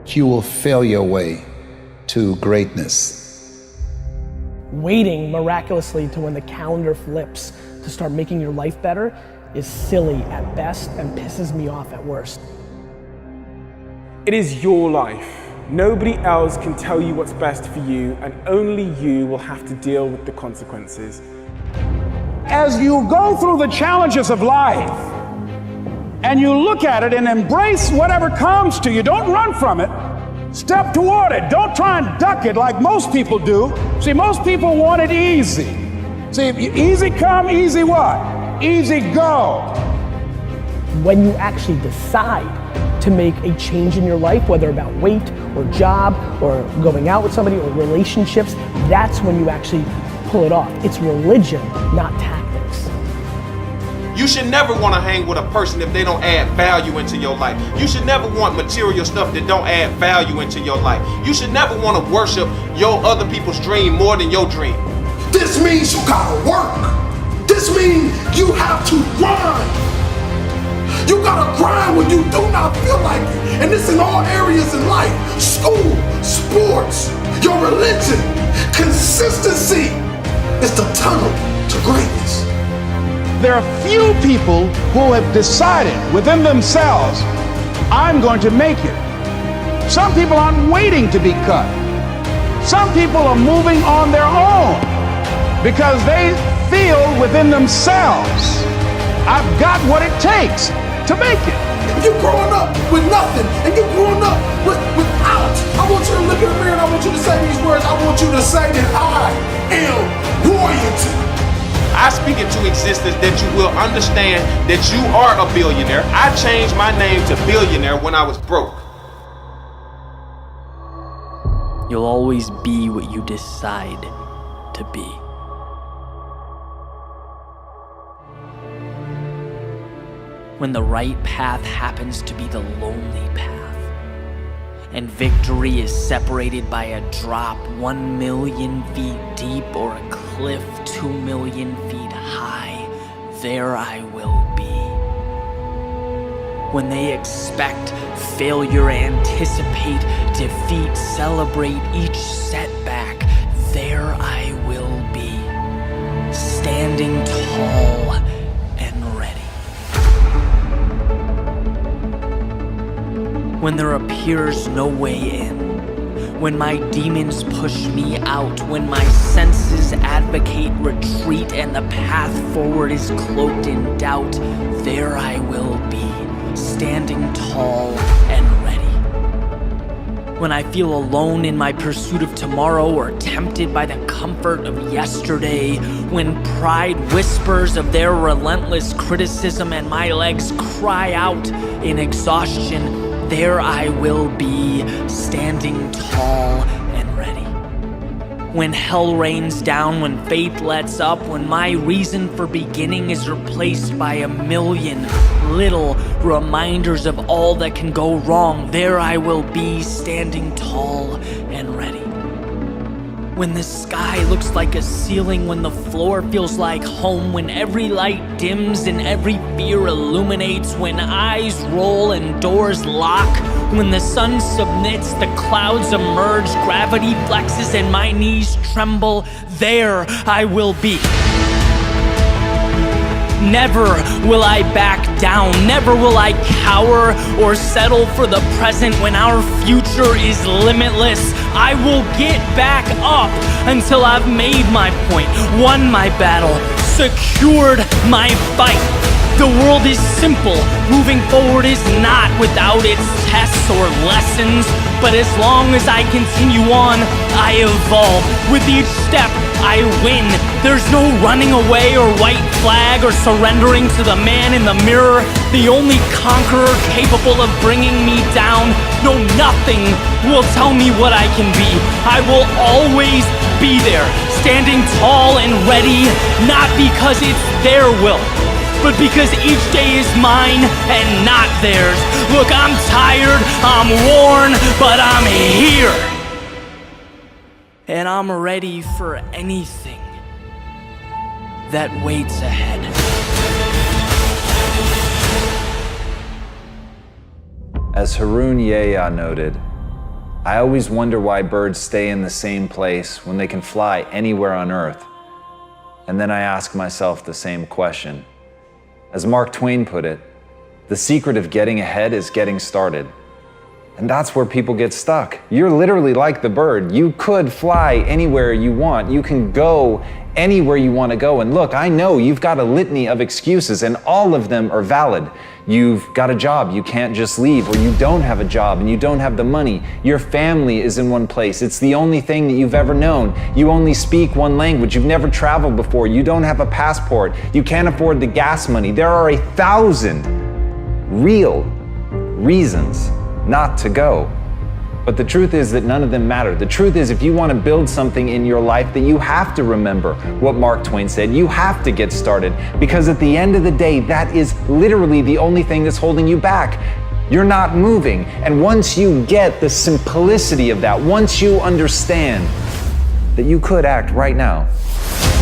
You will fail your way to greatness. Waiting miraculously to when the calendar flips to start making your life better is silly at best and pisses me off at worst. It is your life. Nobody else can tell you what's best for you, and only you will have to deal with the consequences. As you go through the challenges of life and you look at it and embrace whatever comes to you, don't run from it. Step toward it. Don't try and duck it like most people do. See, most people want it easy. See, easy come, easy what? Easy go. When you actually decide to make a change in your life, whether about weight or job or going out with somebody or relationships, that's when you actually pull it off. It's religion, not tactics. You should never want to hang with a person if they don't add value into your life. You should never want material stuff that don't add value into your life. You should never want to worship your other people's dream more than your dream. This means you gotta work. This means you have to grind. You gotta grind when you do not feel like it. And this in all areas in life. School, sports, your religion. Consistency is the tunnel to greatness. There are few people who have decided within themselves, I'm going to make it. Some people aren't waiting to be cut. Some people are moving on their own because they feel within themselves, I've got what it takes to make it. If you're growing up with nothing and you're growing up without, I want you to look in the mirror and I want you to say these words. I want you to say that I am royalty. I speak into existence that you will understand that you are a billionaire. I changed my name to billionaire when I was broke. You'll always be what you decide to be. When the right path happens to be the lonely path, and victory is separated by a drop 1 million feet deep or a cliff 2 million feet high, there I will be. When they expect failure, anticipate defeat, celebrate each setback, there I will be, standing tall and ready. When there appears no way in, when my demons push me out, when my senses advocate retreat and the path forward is cloaked in doubt, there I will be, standing tall and ready. When I feel alone in my pursuit of tomorrow or tempted by the comfort of yesterday, when pride whispers of their relentless criticism and my legs cry out in exhaustion, there I will be, standing tall and ready. When hell rains down, when faith lets up, when my reason for beginning is replaced by a million little reminders of all that can go wrong, there I will be, standing tall and ready. When the sky looks like a ceiling, when the floor feels like home, when every light dims and every fear illuminates, when eyes roll and doors lock, when the sun submits, the clouds emerge, gravity flexes and my knees tremble, there I will be. Never will I back down, never will I cower or settle for the present when our future is limitless. I will get back up until I've made my point, won my battle, secured my fight. The world is simple, moving forward is not without its tests or lessons, but as long as I continue on, I evolve. With each step, I win. There's no running away or white flag or surrendering to the man in the mirror, the only conqueror capable of bringing me down. No, nothing will tell me what I can be. I will always be there, standing tall and ready, not because it's their will, but because each day is mine and not theirs. Look, I'm tired, I'm worn, but I'm here. And I'm ready for anything that waits ahead. As Harun Yahya noted, I always wonder why birds stay in the same place when they can fly anywhere on Earth. And then I ask myself the same question. As Mark Twain put it, the secret of getting ahead is getting started. And that's where people get stuck. You're literally like the bird. You could fly anywhere you want. You can go anywhere you want to go. And look, I know you've got a litany of excuses and all of them are valid. You've got a job, you can't just leave, or you don't have a job and you don't have the money. Your family is in one place. It's the only thing that you've ever known. You only speak one language. You've never traveled before. You don't have a passport. You can't afford the gas money. There are 1,000 real reasons not to go. But the truth is that none of them matter. The truth is, if you want to build something in your life, that you have to remember what Mark Twain said. You have to get started, because at the end of the day, that is literally the only thing that's holding you back. You're not moving. And once you get the simplicity of that, once you understand that you could act right now,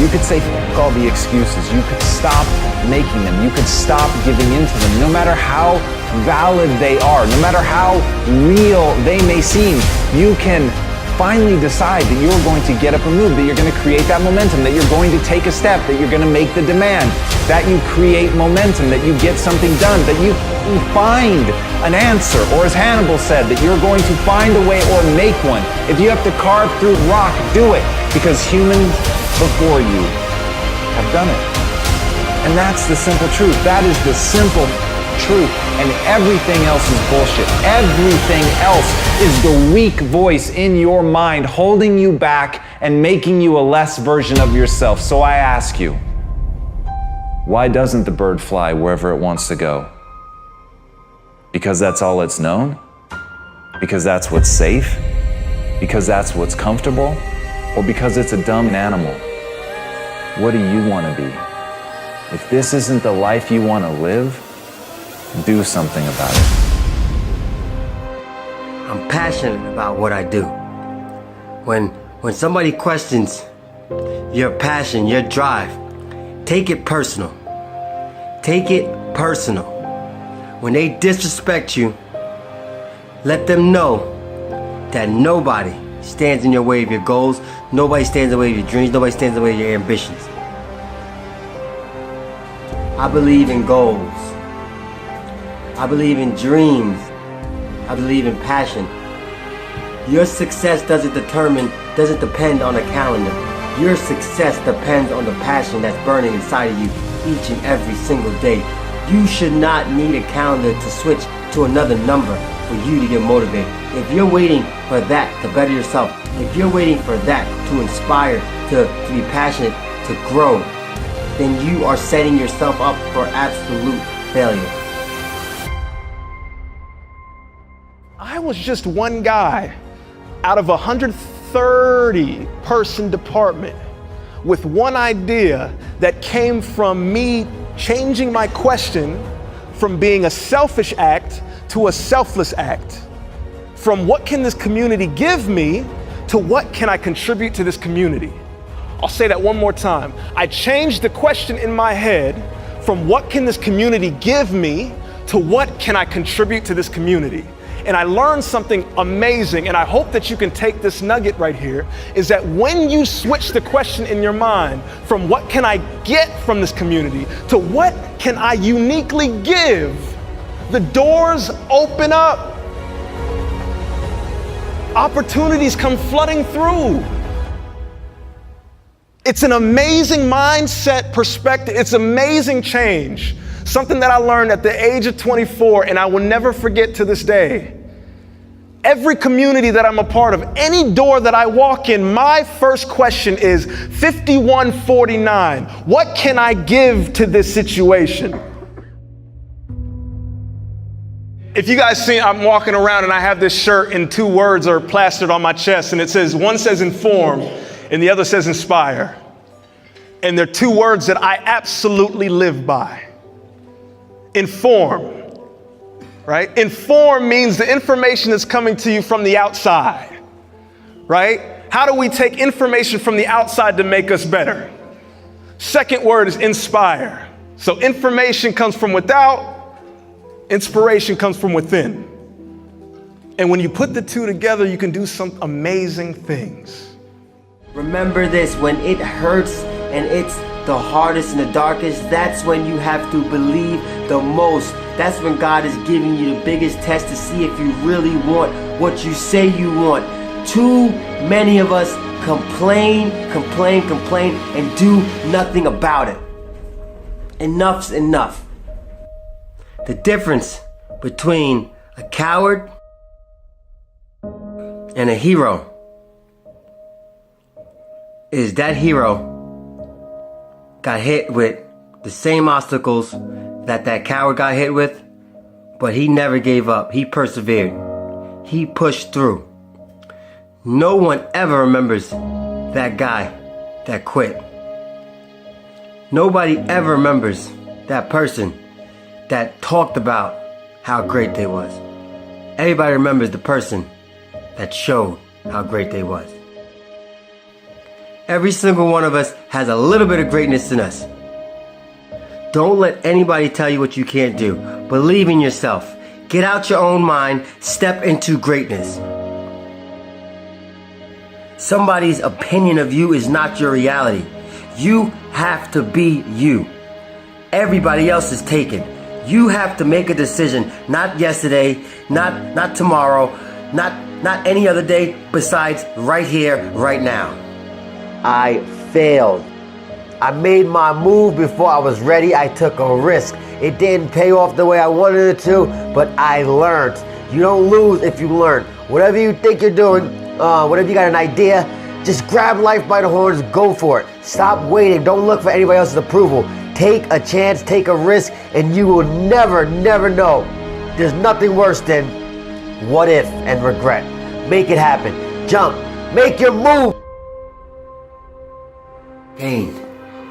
you could say fuck all the excuses. You could stop making them. You could stop giving into them, no matter how valid they are, no matter how real they may seem. You can finally decide that you're going to get up and move, that you're going to create that momentum, that you're going to take a step, that you're going to make the demand, that you create momentum, that you get something done, that you find an answer, or as Hannibal said, that you're going to find a way or make one. If you have to carve through rock, do it, because humans before you have done it. And that's the simple truth. That is the simple truth, and everything else is bullshit. Everything else is the weak voice in your mind holding you back and making you a less version of yourself. So I ask you, why doesn't the bird fly wherever it wants to go? Because that's all it's known? Because that's what's safe? Because that's what's comfortable? Or because it's a dumb animal? What do you want to be? If this isn't the life you want to live, do something about it. I'm passionate about what I do. When somebody questions your passion, your drive, take it personal. Take it personal. When they disrespect you, let them know that nobody stands in your way of your goals, nobody stands in the way of your dreams, nobody stands in the way of your ambitions. I believe in goals. I believe in dreams. I believe in passion. Your success doesn't depend on a calendar. Your success depends on the passion that's burning inside of you each and every single day. You should not need a calendar to switch to another number for you to get motivated. If you're waiting for that to better yourself, if you're waiting for that to inspire, to be passionate, to grow, then you are setting yourself up for absolute failure. I was just one guy out of a 130-person department with one idea that came from me changing my question from being a selfish act to a selfless act. From what can this community give me to what can I contribute to this community? I'll say that one more time. I changed the question in my head from what can this community give me to what can I contribute to this community? And I learned something amazing, and I hope that you can take this nugget right here, is that when you switch the question in your mind from what can I get from this community to what can I uniquely give, the doors open up. Opportunities come flooding through. It's an amazing mindset perspective. It's amazing change. Something that I learned at the age of 24, and I will never forget to this day. Every community that I'm a part of, any door that I walk in, my first question is 5149. What can I give to this situation? If you guys see, I'm walking around and I have this shirt and two words are plastered on my chest, and it says, one says inform and the other says inspire. And they're two words that I absolutely live by. Inform, right? Inform means the information that's coming to you from the outside, right? How do we take information from the outside to make us better? Second word is inspire. So information comes from without, inspiration comes from within. And when you put the two together, you can do some amazing things. Remember this, when it hurts and it's the hardest and the darkest, that's when you have to believe the most. That's when God is giving you the biggest test to see if you really want what you say you want. Too many of us complain, and do nothing about it. Enough's enough. The difference between a coward and a hero is that hero got hit with the same obstacles that coward got hit with, but he never gave up. He persevered. He pushed through. No one ever remembers that guy that quit. Nobody ever remembers that person that talked about how great they was. Everybody remembers the person that showed how great they was. Every single one of us has a little bit of greatness in us. Don't let anybody tell you what you can't do. Believe in yourself. Get out your own mind. Step into greatness. Somebody's opinion of you is not your reality. You have to be you. Everybody else is taken. You have to make a decision. Not yesterday, not tomorrow, not any other day besides right here, right now. I failed. I made my move before I was ready. I took a risk. It didn't pay off the way I wanted it to, but I learned. You don't lose if you learn. Whatever you think you're doing, whatever you got an idea, just grab life by the horns, go for it. Stop waiting. Don't look for anybody else's approval. Take a chance, take a risk, and you will never know. There's nothing worse than what if and regret. Make it happen. Jump. Make your move. Pain.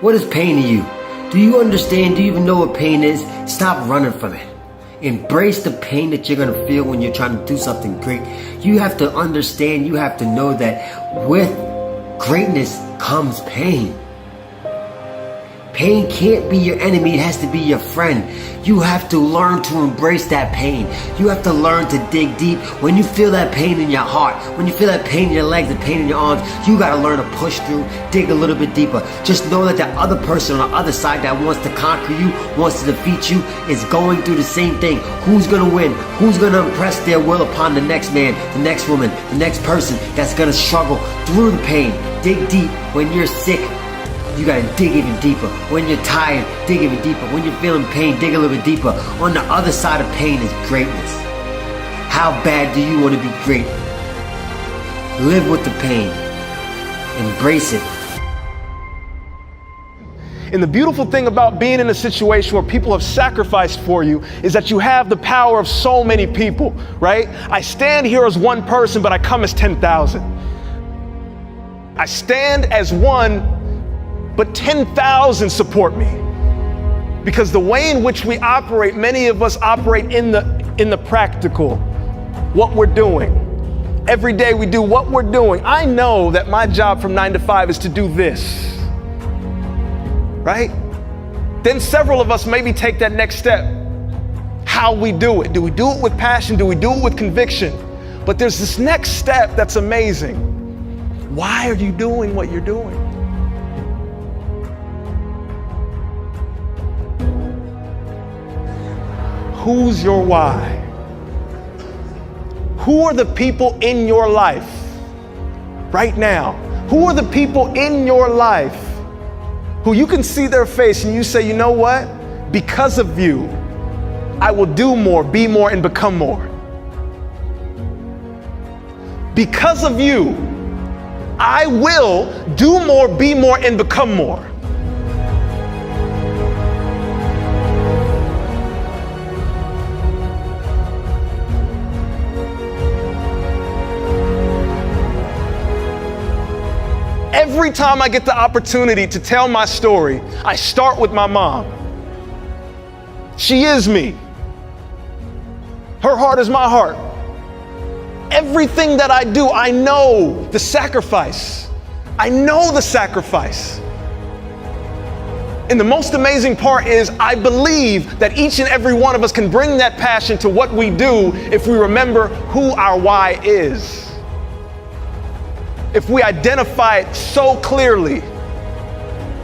What is pain to you? Do you understand? Do you even know what pain is? Stop running from it. Embrace the pain that you're going to feel when you're trying to do something great. You have to understand, you have to know that with greatness comes pain. Pain can't be your enemy, it has to be your friend. You have to learn to embrace that pain. You have to learn to dig deep. When you feel that pain in your heart, when you feel that pain in your legs, the pain in your arms, you gotta learn to push through, dig a little bit deeper. Just know that that other person on the other side that wants to conquer you, wants to defeat you, is going through the same thing. Who's gonna win? Who's gonna impress their will upon the next man, the next woman, the next person that's gonna struggle through the pain? Dig deep. When you're sick, you gotta dig even deeper. When you're tired, dig even deeper. When you're feeling pain, dig a little bit deeper. On the other side of pain is greatness. How bad do you want to be great? Live with the pain. Embrace it. And the beautiful thing about being in a situation where people have sacrificed for you is that you have the power of so many people, right? I stand here as one person, but I come as 10,000. I stand as one, but 10,000 support me. Because the way in which we operate, many of us operate in the practical, what we're doing. Every day we do what we're doing. I know that my job from 9 to 5 is to do this, right? Then several of us maybe take that next step. How we do it. Do we do it with passion? Do we do it with conviction? But there's this next step that's amazing. Why are you doing what you're doing? Who's your why? Who are the people in your life right now? Who are the people in your life who you can see their face and you say, you know what? Because of you, I will do more, be more, and become more. Because of you, I will do more, be more, and become more. Every time I get the opportunity to tell my story, I start with my mom. She is me. Her heart is my heart. Everything that I do, I know the sacrifice. I know the sacrifice. And the most amazing part is I believe that each and every one of us can bring that passion to what we do if we remember who our why is. If we identify it so clearly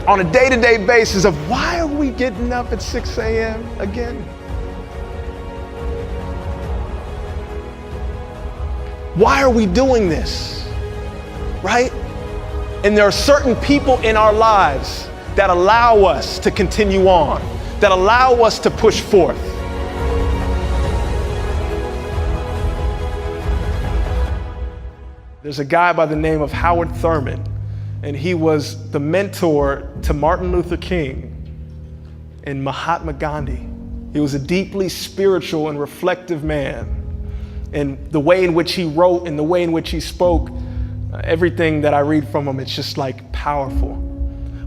on a day-to-day basis of why are we getting up at 6 a.m. again? Why are we doing this, right? And there are certain people in our lives that allow us to continue on, that allow us to push forth. There's a guy by the name of Howard Thurman, and he was the mentor to Martin Luther King and Mahatma Gandhi. He was a deeply spiritual and reflective man. And the way in which he wrote and the way in which he spoke, everything that I read from him, it's just like powerful.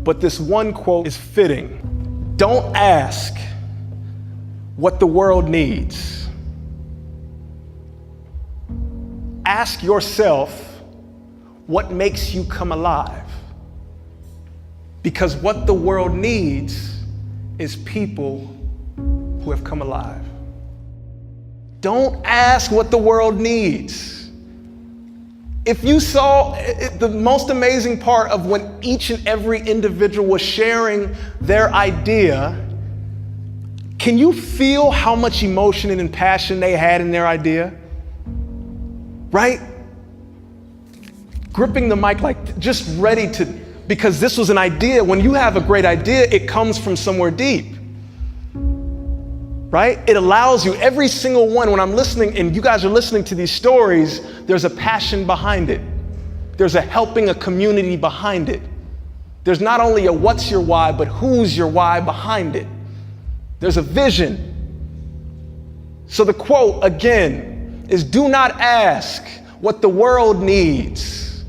But this one quote is fitting. Don't ask what the world needs. Ask yourself what makes you come alive. Because what the world needs is people who have come alive. Don't ask what the world needs. If you saw the most amazing part of when each and every individual was sharing their idea, can you feel how much emotion and passion they had in their idea? Right? Gripping the mic like just ready to, because this was an idea. When you have a great idea, it comes from somewhere deep. Right? It allows you, every single one, when I'm listening and you guys are listening to these stories, there's a passion behind it. There's a helping a community behind it. There's not only a what's your why, but who's your why behind it. There's a vision. So the quote again is, do not ask what the world needs.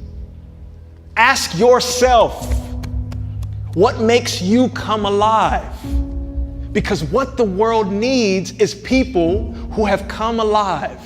Ask yourself, what makes you come alive? Because what the world needs is people who have come alive.